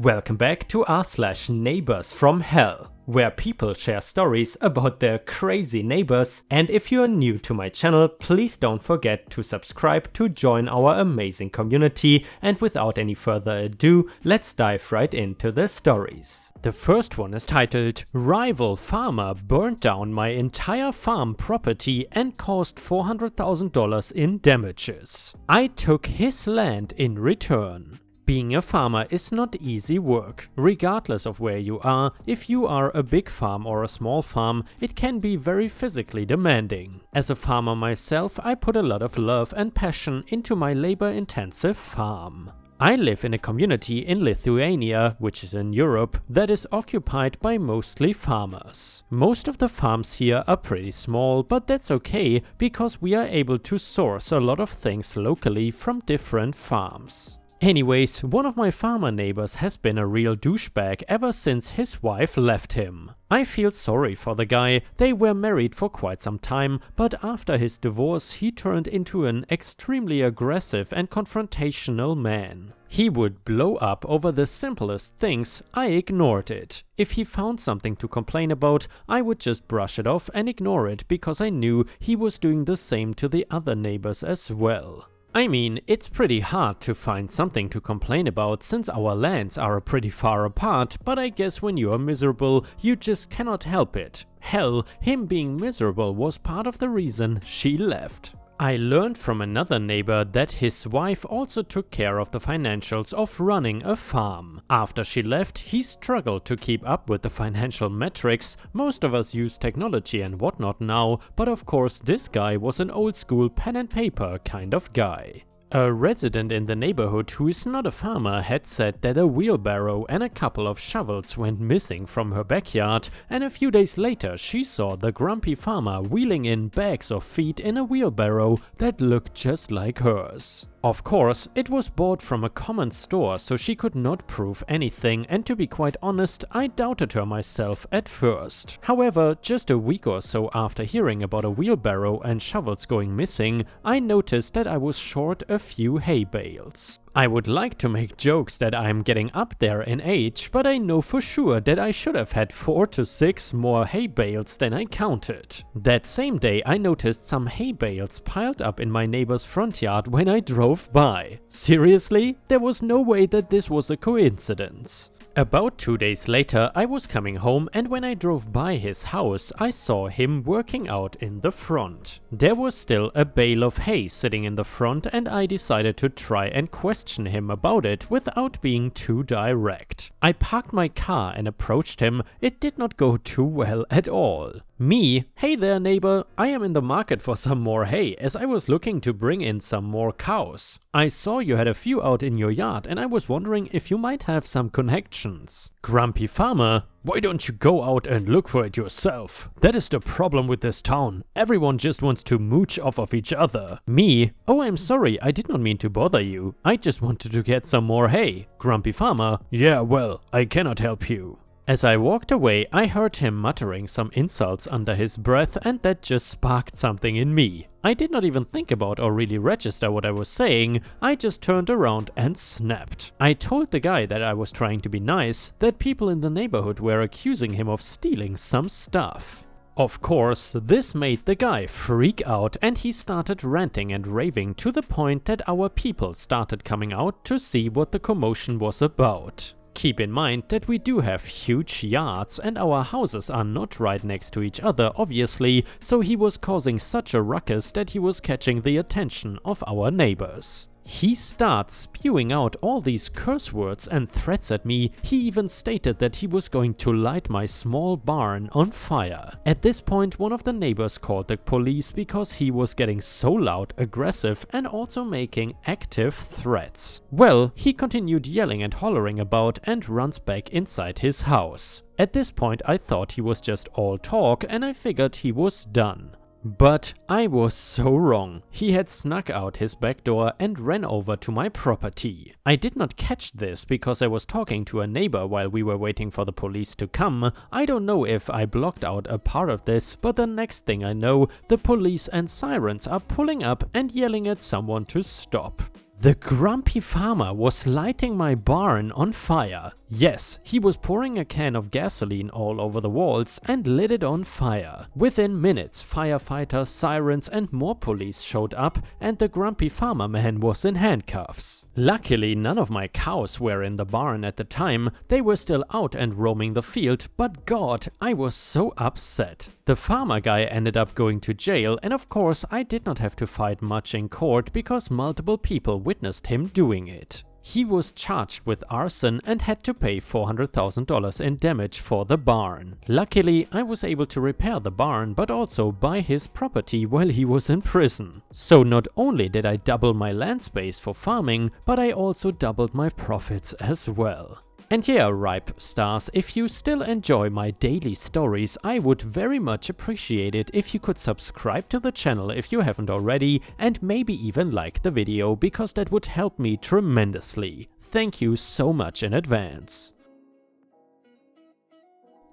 Welcome back to r/neighbors from hell, where people share stories about their crazy neighbors, and if you are new to my channel, please don't forget to subscribe to join our amazing community, and without any further ado, let's dive right into the stories. The first one is titled "Rival Farmer Burned Down My Entire Farm Property and Caused $400,000 in Damages. I took his land in return." Being a farmer is not easy work. Regardless of where you are, if you are a big farm or a small farm, it can be very physically demanding. As a farmer myself, I put a lot of love and passion into my labor-intensive farm. I live in a community in Lithuania, which is in Europe, that is occupied by mostly farmers. Most of the farms here are pretty small, but that's okay, because we are able to source a lot of things locally from different farms. Anyways, one of my farmer neighbors has been a real douchebag ever since his wife left him. I feel sorry for the guy. They were married for quite some time, but after his divorce he turned into an extremely aggressive and confrontational man. He would blow up over the simplest things. I ignored it. If he found something to complain about, I would just brush it off and ignore it because I knew he was doing the same to the other neighbors as well. I mean, it's pretty hard to find something to complain about since our lands are pretty far apart, but I guess when you are miserable, you just cannot help it. Hell, him being miserable was part of the reason she left. I learned from another neighbor that his wife also took care of the financials of running a farm. After she left, he struggled to keep up with the financial metrics. Most of us use technology and whatnot now, but of course this guy was an old school pen and paper kind of guy. A resident in the neighborhood who is not a farmer had said that a wheelbarrow and a couple of shovels went missing from her backyard, and a few days later she saw the grumpy farmer wheeling in bags of feed in a wheelbarrow that looked just like hers. Of course, it was bought from a common store, so she could not prove anything, and to be quite honest, I doubted her myself at first. However, just a week or so after hearing about a wheelbarrow and shovels going missing, I noticed that I was short a few hay bales. I would like to make jokes that I'm getting up there in age, but I know for sure that I should have had 4 to 6 more hay bales than I counted. That same day I noticed some hay bales piled up in my neighbor's front yard when I drove by. Seriously? There was no way that this was a coincidence. About 2 days later, I was coming home, and when I drove by his house, I saw him working out in the front. There was still a bale of hay sitting in the front, and I decided to try and question him about it without being too direct. I parked my car and approached him. It did not go too well at all. Me? Hey there, neighbor, I am in the market for some more hay, as I was looking to bring in some more cows. I saw you had a few out in your yard, and I was wondering if you might have some connections. Grumpy farmer? Why don't you go out and look for it yourself? That is the problem with this town. Everyone just wants to mooch off of each other. Me? Oh, I'm sorry, I did not mean to bother you. I just wanted to get some more hay. Grumpy farmer? Yeah, well, I cannot help you. As I walked away, I heard him muttering some insults under his breath, and that just sparked something in me. I did not even think about or really register what I was saying. I just turned around and snapped. I told the guy that I was trying to be nice, that people in the neighborhood were accusing him of stealing some stuff. Of course, this made the guy freak out, and he started ranting and raving to the point that our people started coming out to see what the commotion was about. Keep in mind that we do have huge yards and our houses are not right next to each other, obviously, so he was causing such a ruckus that he was catching the attention of our neighbors. He starts spewing out all these curse words and threats at me. He even stated that he was going to light my small barn on fire. At this point, one of the neighbors called the police because he was getting so loud, aggressive, and also making active threats. Well, he continued yelling and hollering about and runs back inside his house. At this point, I thought he was just all talk, and I figured he was done. But I was so wrong. He had snuck out his back door and ran over to my property. I did not catch this because I was talking to a neighbor while we were waiting for the police to come. I don't know if I blocked out a part of this, but the next thing I know, the police and sirens are pulling up and yelling at someone to stop. The grumpy farmer was lighting my barn on fire. Yes, he was pouring a can of gasoline all over the walls and lit it on fire. Within minutes, firefighters, sirens and more police showed up and the grumpy farmer man was in handcuffs. Luckily, none of my cows were in the barn at the time. They were still out and roaming the field, but God, I was so upset. The farmer guy ended up going to jail, and of course I did not have to fight much in court because multiple people witnessed him doing it. He was charged with arson and had to pay $400,000 in damage for the barn. Luckily, I was able to repair the barn but also buy his property while he was in prison. So not only did I double my land space for farming, but I also doubled my profits as well. And yeah, Ripe Stars, if you still enjoy my daily stories, I would very much appreciate it if you could subscribe to the channel if you haven't already, and maybe even like the video, because that would help me tremendously. Thank you so much in advance.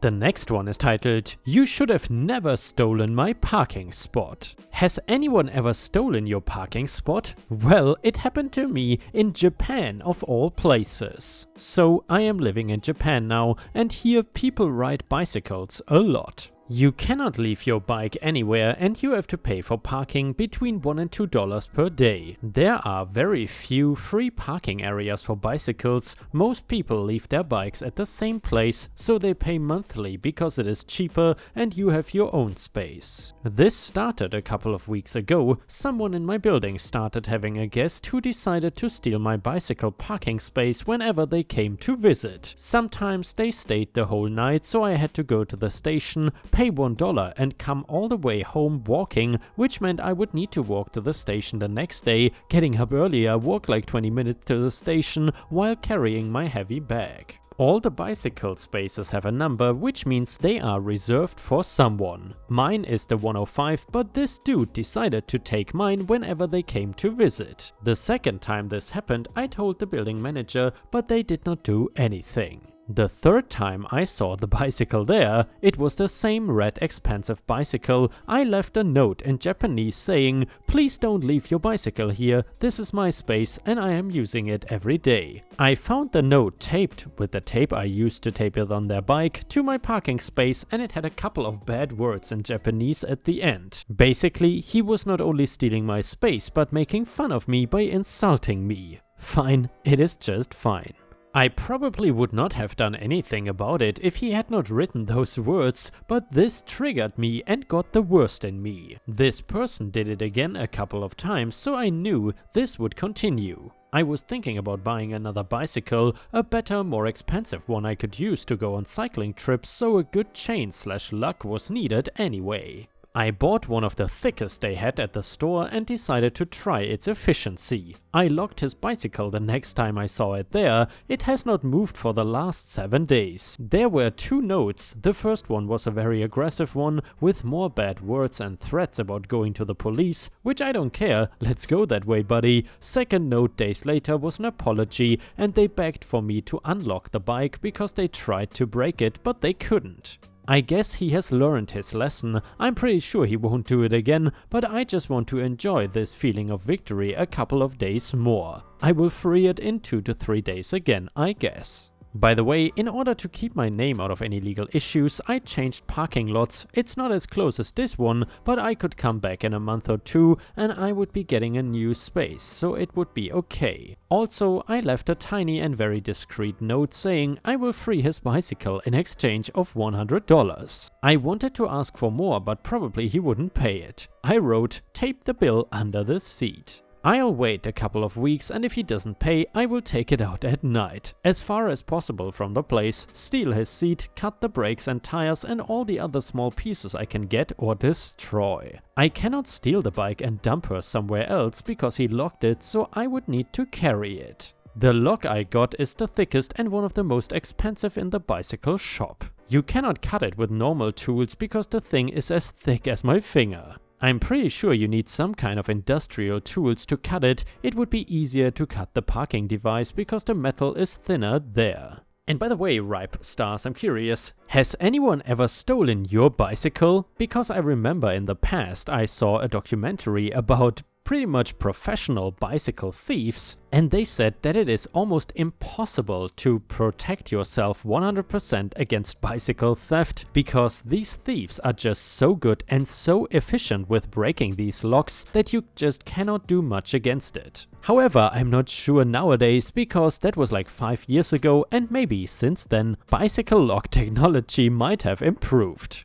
The next one is titled, "You should have never stolen my parking spot." Has anyone ever stolen your parking spot? Well, it happened to me in Japan of all places. So I am living in Japan now, and here people ride bicycles a lot. You cannot leave your bike anywhere and you have to pay for parking between $1 and $2 per day. There are very few free parking areas for bicycles. Most people leave their bikes at the same place, so they pay monthly because it is cheaper and you have your own space. This started a couple of weeks ago. Someone in my building started having a guest who decided to steal my bicycle parking space whenever they came to visit. Sometimes they stayed the whole night, so I had to go to the station, pay $1 and come all the way home walking, which meant I would need to walk to the station the next day, getting up earlier, walk like 20 minutes to the station while carrying my heavy bag. All the bicycle spaces have a number, which means they are reserved for someone. Mine is the 105, but this dude decided to take mine whenever they came to visit. The second time this happened, I told the building manager, but they did not do anything. The third time I saw the bicycle there, it was the same red expensive bicycle. I left a note in Japanese saying, "Please don't leave your bicycle here, this is my space and I am using it every day." I found the note taped with the tape I used to tape it on their bike to my parking space, and it had a couple of bad words in Japanese at the end. Basically, he was not only stealing my space but making fun of me by insulting me. Fine, it is just fine. I probably would not have done anything about it if he had not written those words, but this triggered me and got the worst in me. This person did it again a couple of times, so I knew this would continue. I was thinking about buying another bicycle, a better, more expensive one I could use to go on cycling trips, so a good chain/luck was needed anyway. I bought one of the thickest they had at the store and decided to try its efficiency. I locked his bicycle the next time I saw it there. It has not moved for the last 7 days. There were 2 notes. The first one was a very aggressive one with more bad words and threats about going to the police, which I don't care, let's go that way buddy. Second note days later was an apology and they begged for me to unlock the bike because they tried to break it but they couldn't. I guess he has learned his lesson. I'm pretty sure he won't do it again, but I just want to enjoy this feeling of victory a couple of days more. I will free it in 2 to 3 days again, I guess. By the way, in order to keep my name out of any legal issues, I changed parking lots. It's not as close as this one, but I could come back in a month or 2 and I would be getting a new space, so it would be okay. Also, I left a tiny and very discreet note saying I will free his bicycle in exchange of $100. I wanted to ask for more, but probably he wouldn't pay it. I wrote, "Tape the bill under the seat." I'll wait a couple of weeks, and if he doesn't pay, I will take it out at night, as far as possible from the place, steal his seat, cut the brakes and tires and all the other small pieces I can get or destroy. I cannot steal the bike and dump her somewhere else because he locked it, so I would need to carry it. The lock I got is the thickest and one of the most expensive in the bicycle shop. You cannot cut it with normal tools because the thing is as thick as my finger. I'm pretty sure you need some kind of industrial tools to cut it. It would be easier to cut the parking device because the metal is thinner there. And by the way, Ripe Stars, I'm curious, has anyone ever stolen your bicycle? Because I remember in the past I saw a documentary about pretty much professional bicycle thieves, and they said that it is almost impossible to protect yourself 100% against bicycle theft because these thieves are just so good and so efficient with breaking these locks that you just cannot do much against it. However, I'm not sure nowadays because that was like 5 years ago, and maybe since then bicycle lock technology might have improved.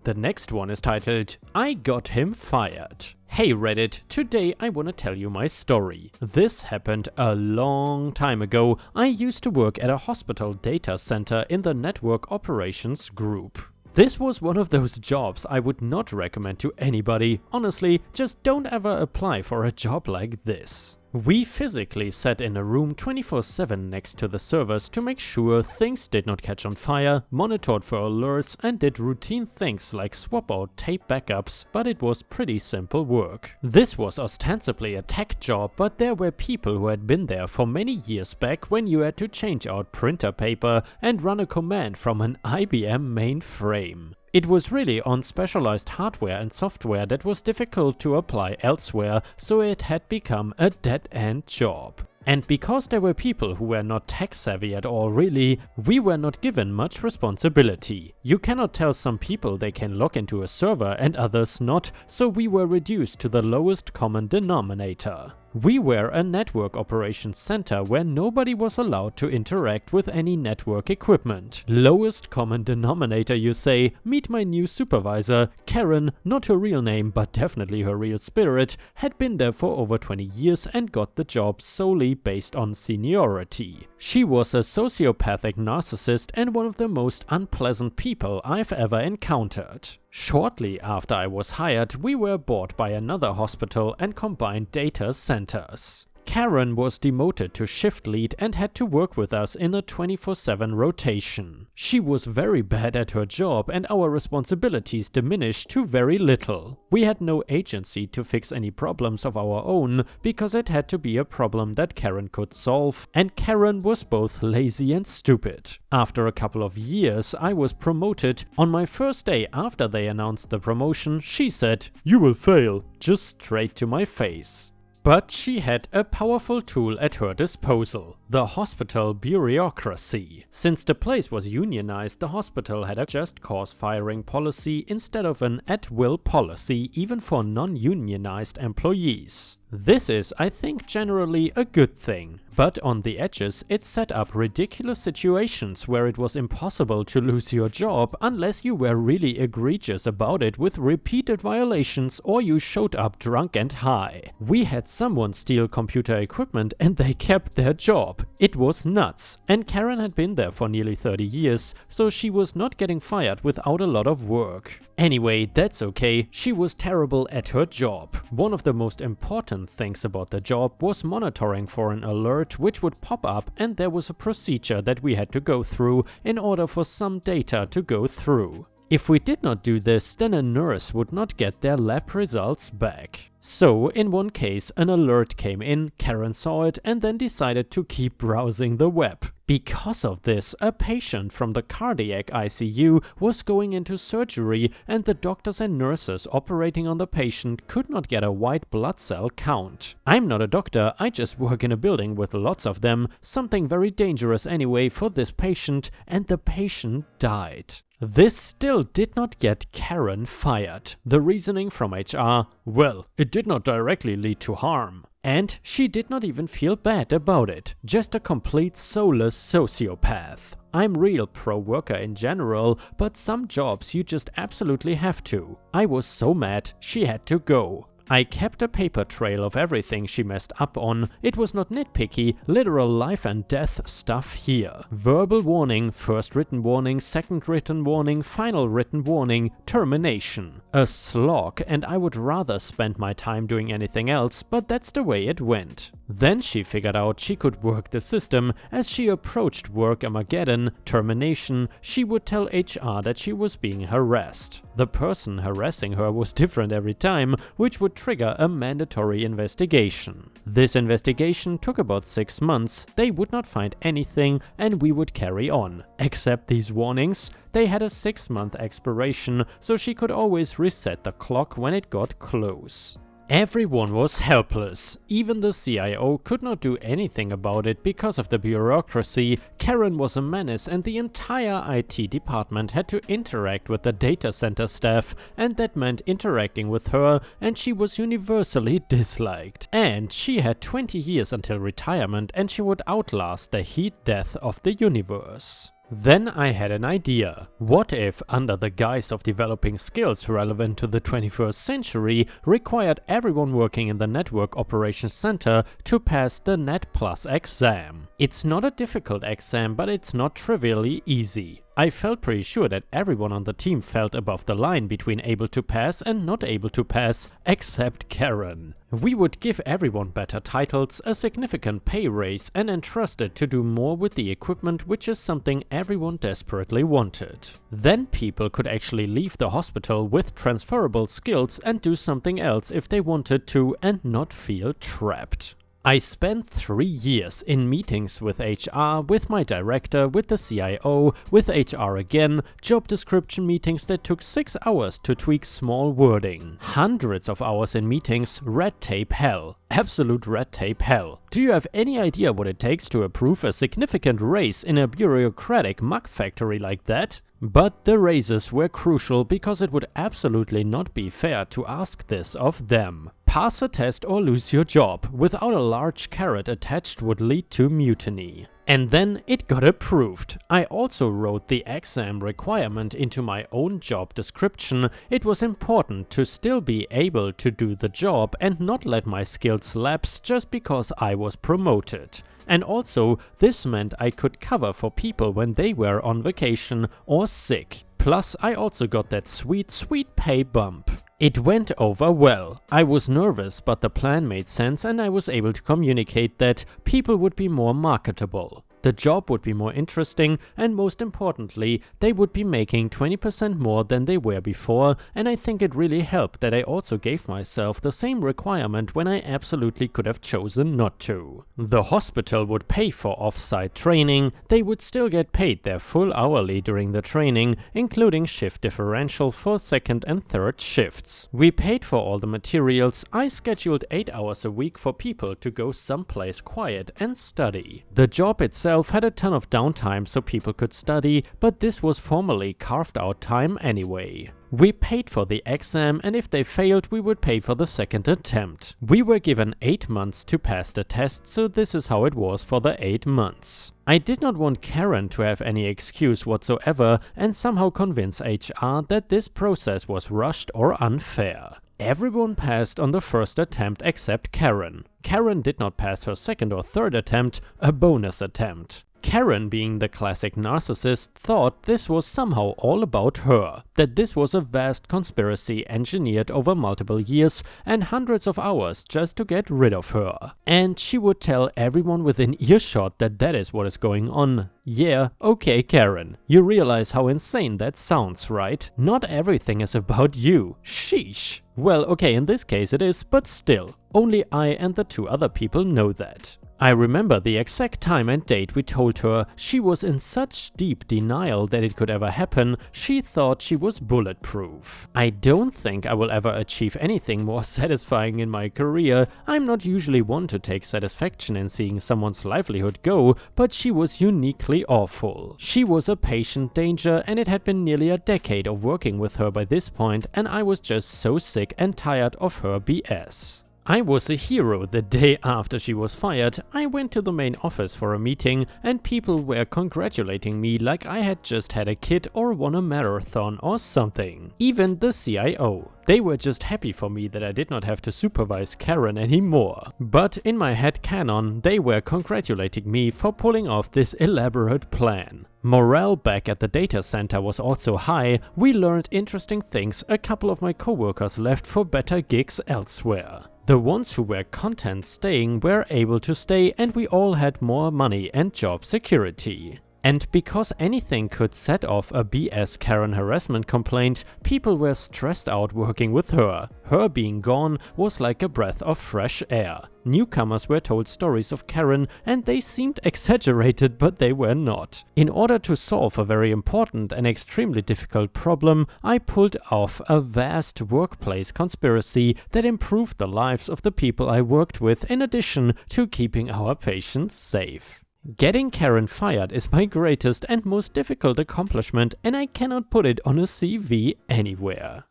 The next one is titled, I Got Him Fired. Hey Reddit, today I wanna tell you my story. This happened a long time ago. I used to work at a hospital data center in the network operations group. This was one of those jobs I would not recommend to anybody. Honestly, just don't ever apply for a job like this. We physically sat in a room 24/7 next to the servers to make sure things did not catch on fire, monitored for alerts, and did routine things like swap out tape backups, but it was pretty simple work. This was ostensibly a tech job, but there were people who had been there for many years back when you had to change out printer paper and run a command from an IBM mainframe. It was really on specialized hardware and software that was difficult to apply elsewhere, so it had become a dead-end job. And because there were people who were not tech savvy at all really, we were not given much responsibility. You cannot tell some people they can log into a server and others not, so we were reduced to the lowest common denominator. We were a network operations center where nobody was allowed to interact with any network equipment. Lowest common denominator, you say? Meet my new supervisor. Karen, not her real name but definitely her real spirit, had been there for over 20 years and got the job solely based on seniority. She was a sociopathic narcissist and one of the most unpleasant people I've ever encountered. Shortly after I was hired, we were bought by another hospital and combined data centers. Karen was demoted to shift lead and had to work with us in a 24/7 rotation. She was very bad at her job and our responsibilities diminished to very little. We had no agency to fix any problems of our own because it had to be a problem that Karen could solve, and Karen was both lazy and stupid. After a couple of years, I was promoted. On my first day after they announced the promotion, she said, "You will fail," just straight to my face. But she had a powerful tool at her disposal, the hospital bureaucracy. Since the place was unionized, the hospital had a just cause firing policy instead of an at-will policy even for non-unionized employees. This is, I think, generally a good thing. But on the edges, it set up ridiculous situations where it was impossible to lose your job unless you were really egregious about it with repeated violations or you showed up drunk and high. We had someone steal computer equipment and they kept their job. It was nuts. And Karen had been there for nearly 30 years, so she was not getting fired without a lot of work. Anyway, that's okay, she was terrible at her job. One of the most important things about the job was monitoring for an alert which would pop up, and there was a procedure that we had to go through in order for some data to go through. If we did not do this, then a nurse would not get their lab results back. So, in one case, an alert came in, Karen saw it, and then decided to keep browsing the web. Because of this, a patient from the cardiac ICU was going into surgery, and the doctors and nurses operating on the patient could not get a white blood cell count. I'm not a doctor, I just work in a building with lots of them, something very dangerous anyway for this patient, and the patient died. This still did not get Karen fired. The reasoning from HR, well, it did not directly lead to harm. And she did not even feel bad about it. Just a complete soulless sociopath. I'm real pro-worker in general, but some jobs you just absolutely have to. I was so mad, she had to go. I kept a paper trail of everything she messed up on. It was not nitpicky, literal life and death stuff here. Verbal warning, first written warning, second written warning, final written warning, termination. A slog, and I would rather spend my time doing anything else, but that's the way it went. Then she figured out she could work the system. As she approached work Armageddon, termination, she would tell HR that she was being harassed. The person harassing her was different every time, which would trigger a mandatory investigation. This investigation took about 6 months, they would not find anything, and we would carry on. Except these warnings, they had a 6-month expiration, so she could always reset the clock when it got close. Everyone was helpless. Even the CIO could not do anything about it because of the bureaucracy. Karen was a menace and the entire IT department had to interact with the data center staff, and that meant interacting with her, and she was universally disliked. And she had 20 years until retirement and she would outlast the heat death of the universe. Then I had an idea. What if, under the guise of developing skills relevant to the 21st century, required everyone working in the Network Operations Center to pass the Net Plus exam? It's not a difficult exam, but it's not trivially easy. I felt pretty sure that everyone on the team felt above the line between able to pass and not able to pass, except Karen. We would give everyone better titles, a significant pay raise, and entrusted to do more with the equipment, which is something everyone desperately wanted. Then people could actually leave the hospital with transferable skills and do something else if they wanted to and not feel trapped. I spent 3 years in meetings with HR, with my director, with the CIO, with HR again, job description meetings that took 6 hours to tweak small wording. Hundreds of hours in meetings, red tape hell. Absolute red tape hell. Do you have any idea what it takes to approve a significant raise in a bureaucratic muck factory like that? But the raises were crucial because it would absolutely not be fair to ask this of them. Pass a test or lose your job without a large carrot attached would lead to mutiny. And then it got approved. I also wrote the exam requirement into my own job description. It was important to still be able to do the job and not let my skills lapse just because I was promoted. And also, this meant I could cover for people when they were on vacation or sick. Plus, I also got that sweet pay bump. It went over well. I was nervous, but the plan made sense and I was able to communicate that people would be more marketable. The job would be more interesting, and most importantly, they would be making 20% more than they were before, and I think it really helped that I also gave myself the same requirement when I absolutely could have chosen not to. The hospital would pay for off-site training, they would still get paid their full hourly during the training, including shift differential for second and third shifts. We paid for all the materials. I scheduled 8 hours a week for people to go someplace quiet and study. The job itself had a ton of downtime so people could study, but this was formally carved out time anyway. We paid for the exam, and if they failed, we would pay for the second attempt. We were given 8 months to pass the test, so this is how it was for the 8 months. I did not want Karen to have any excuse whatsoever and somehow convince HR that this process was rushed or unfair. Everyone passed on the first attempt except Karen. Karen did not pass her second or third attempt, a bonus attempt. Karen, being the classic narcissist, thought this was somehow all about her, that this was a vast conspiracy engineered over multiple years and hundreds of hours just to get rid of her. And she would tell everyone within earshot that that is what is going on. Yeah, okay Karen, you realize how insane that sounds, right? Not everything is about you. Sheesh. Well, okay, in this case it is, but still, only I and the 2 other people know that. I remember the exact time and date we told her. She was in such deep denial that it could ever happen, she thought she was bulletproof. I don't think I will ever achieve anything more satisfying in my career. I'm not usually one to take satisfaction in seeing someone's livelihood go, but she was uniquely awful. She was a patient danger, and it had been nearly a decade of working with her by this point, and I was just so sick and tired of her BS. I was a hero the day after she was fired. I went to the main office for a meeting and people were congratulating me like I had just had a kid or won a marathon or something. Even the CIO. They were just happy for me that I did not have to supervise Karen anymore. But in my head canon, they were congratulating me for pulling off this elaborate plan. Morale back at the data center was also high. We learned interesting things. A couple of my coworkers left for better gigs elsewhere. The ones who were content staying were able to stay, and we all had more money and job security. And because anything could set off a BS Karen harassment complaint, people were stressed out working with her. Her being gone was like a breath of fresh air. Newcomers were told stories of Karen and they seemed exaggerated, but they were not. In order to solve a very important and extremely difficult problem, I pulled off a vast workplace conspiracy that improved the lives of the people I worked with in addition to keeping our patients safe. Getting Karen fired is my greatest and most difficult accomplishment, and I cannot put it on a CV anywhere.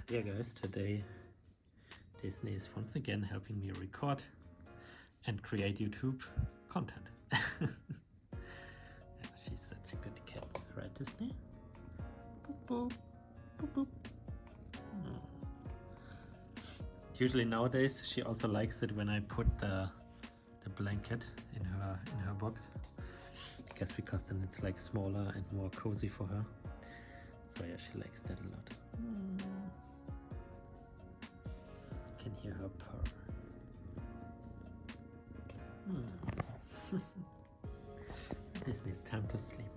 Yeah guys, today Disney is once again helping me record and create YouTube content. She's such a good cat, right Disney? Boop, boop, boop, boop. Usually nowadays she also likes it when I put the blanket in her box. I guess because then it's like smaller and more cozy for her. So yeah, she likes that a lot. Can hear her purr. Disney, time to sleep.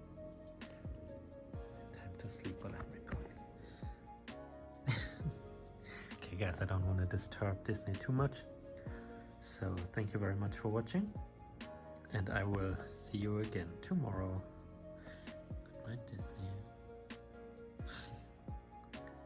Time to sleep while I'm recording. Okay guys, I don't want to disturb Disney too much. So thank you very much for watching, and I will see you again tomorrow. Good night, Disney.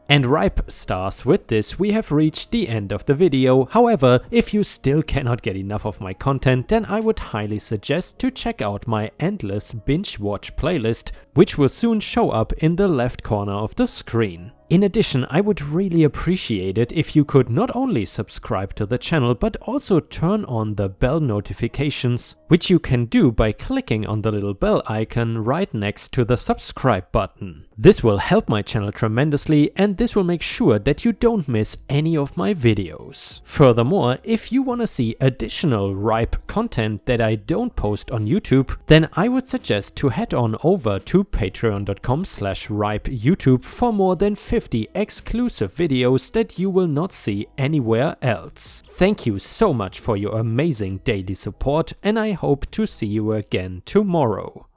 And ripe stars, with this we have reached the end of the video. However, if you still cannot get enough of my content, then I would highly suggest to check out my endless binge watch playlist, which will soon show up in the left corner of the screen. In addition, I would really appreciate it if you could not only subscribe to the channel, but also turn on the bell notifications, which you can do by clicking on the little bell icon right next to the subscribe button. This will help my channel tremendously, and this will make sure that you don't miss any of my videos. Furthermore, if you want to see additional ripe content that I don't post on YouTube, then I would suggest to head on over to patreon.com/ripeyoutube for more than 50 exclusive videos that you will not see anywhere else. Thank you so much for your amazing daily support, and I hope to see you again tomorrow.